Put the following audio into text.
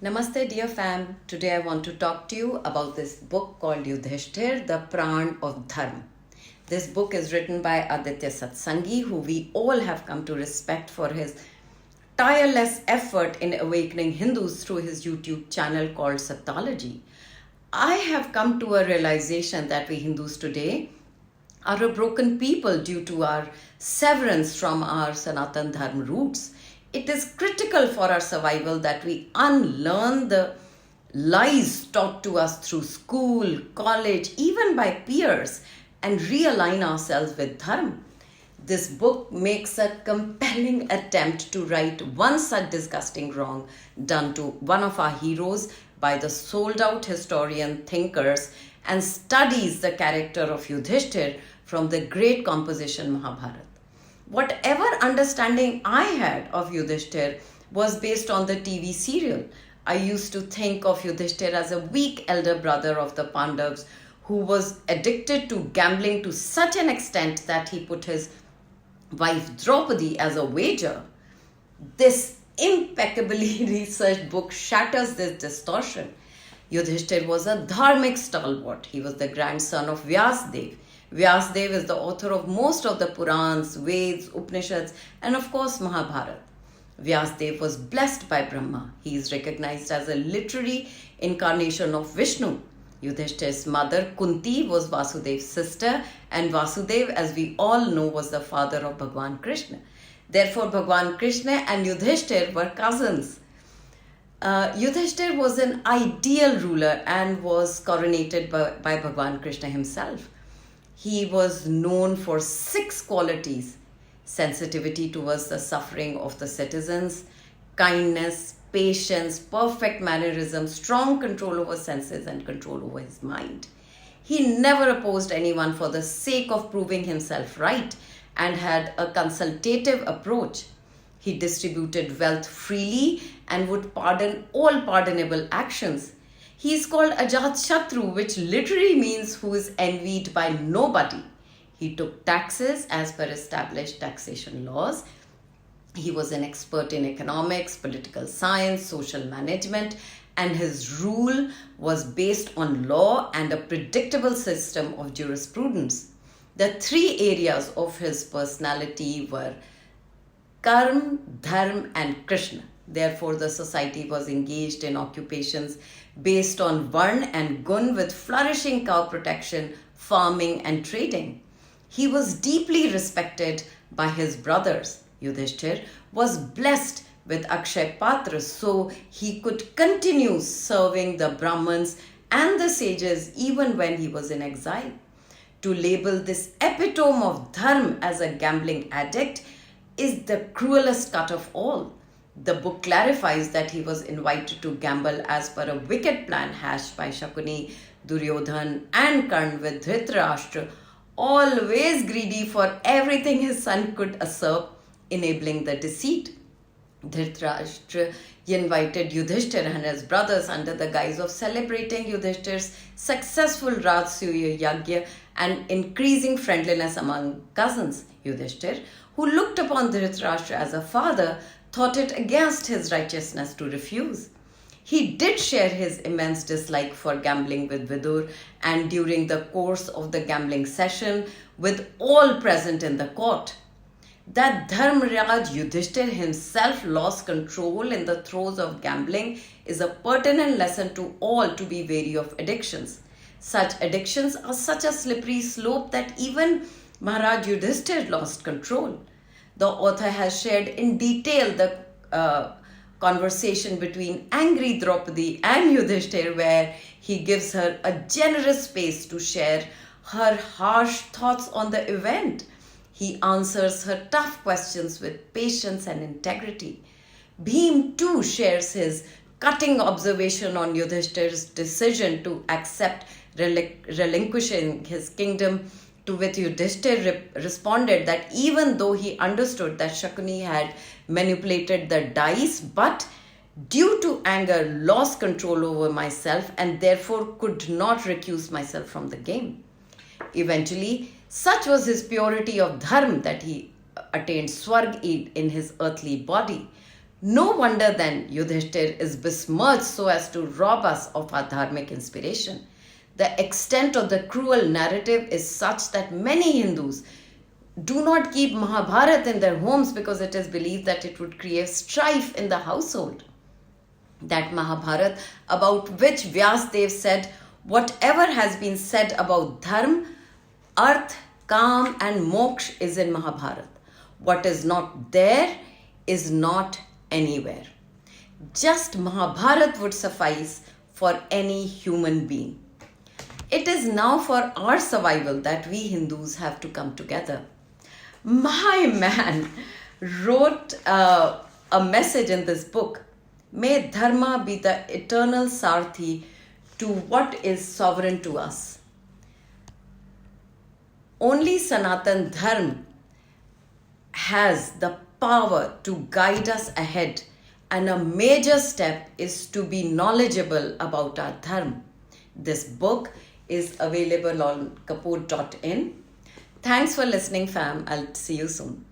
Namaste, dear fam. Today I want to talk to you about this book called Yudhishthir, the Pran of Dharma. This book is written by Aditya Satsangi, who we all have come to respect for his tireless effort in awakening Hindus through his YouTube channel called Satyology. I have come to a realization that we Hindus today are a broken people due to our severance from our Sanatan Dharma roots. It is critical for our survival that we unlearn the lies taught to us through school, college, even by peers, and realign ourselves with Dharma. This book makes a compelling attempt to right one such disgusting wrong done to one of our heroes by the sold out historian thinkers and studies the character of Yudhishthir from the great composition Mahabharata. Whatever understanding I had of Yudhishthir was based on the TV serial. I used to think of Yudhishthir as a weak elder brother of the Pandavas who was addicted to gambling to such an extent that he put his wife Draupadi as a wager. This impeccably researched book shatters this distortion. Yudhishthir was a dharmic stalwart. He was the grandson of Vyasdev. Vyasdev is the author of most of the Purans, Veds, Upanishads, and of course Mahabharata. Vyasdev was blessed by Brahma. He is recognized as a literary incarnation of Vishnu. Yudhishthir's mother Kunti was Vasudev's sister, and Vasudev, as we all know, was the father of Bhagwan Krishna. Therefore, Bhagwan Krishna and Yudhishthir were cousins. Yudhishthir was an ideal ruler and was coronated by Bhagwan Krishna himself. He was known for 6 qualities: sensitivity towards the suffering of the citizens, kindness, patience, perfect mannerism, strong control over senses, and control over his mind. He never opposed anyone for the sake of proving himself right and had a consultative approach. He distributed wealth freely and would pardon all pardonable actions. He is called Ajatshatru, which literally means who is envied by nobody. He took taxes as per established taxation laws. He was an expert in economics, political science, social management, and his rule was based on law and a predictable system of jurisprudence. The 3 areas of his personality were Karma, Dharma, and Krishna. Therefore, the society was engaged in occupations based on Varn and Gun with flourishing cow protection, farming, and trading. He was deeply respected by his brothers. Yudhishthir was blessed with Akshay Patra, so he could continue serving the Brahmins and the sages even when he was in exile. To label this epitome of Dharma as a gambling addict is the cruelest cut of all. The book clarifies that he was invited to gamble as per a wicked plan hatched by Shakuni, Duryodhan, and Karna with Dhritarashtra, always greedy for everything his son could usurp, enabling the deceit. Dhritarashtra invited Yudhishthir and his brothers under the guise of celebrating Yudhishthir's successful Rajasuya Yagya and increasing friendliness among cousins. Yudhishthir, who looked upon Dhritarashtra as a father, thought it against his righteousness to refuse. He did share his immense dislike for gambling with Vidur, and during the course of the gambling session with all present in the court. That Dharmaraj Yudhishthir himself lost control in the throes of gambling is a pertinent lesson to all to be wary of addictions. Such addictions are such a slippery slope that even Maharaj Yudhishthir lost control. The author has shared in detail the conversation between angry Draupadi and Yudhishthir, where he gives her a generous space to share her harsh thoughts on the event. He answers her tough questions with patience and integrity. Bhim too shares his cutting observation on Yudhishthir's decision to accept relinquishing his kingdom, to which Yudhishthir responded that even though he understood that Shakuni had manipulated the dice, but due to anger lost control over myself and therefore could not recuse myself from the game. Eventually, such was his purity of dharma that he attained Swarg in his earthly body. No wonder then Yudhishthir is besmirched so as to rob us of our dharmic inspiration. The extent of the cruel narrative is such that many Hindus do not keep Mahabharata in their homes because it is believed that it would create strife in the household. That Mahabharata, about which Vyasdev said, whatever has been said about dharma, arth, kam and moksha is in Mahabharata. What is not there is not anywhere. Just Mahabharata would suffice for any human being. It is now for our survival that we Hindus have to come together. My man wrote a message in this book. May Dharma be the eternal Sarthi to what is sovereign to us. Only Sanatan Dharma has the power to guide us ahead, and a major step is to be knowledgeable about our Dharma. This book is available on kapoor.in. Thanks for listening, fam. I'll see you soon.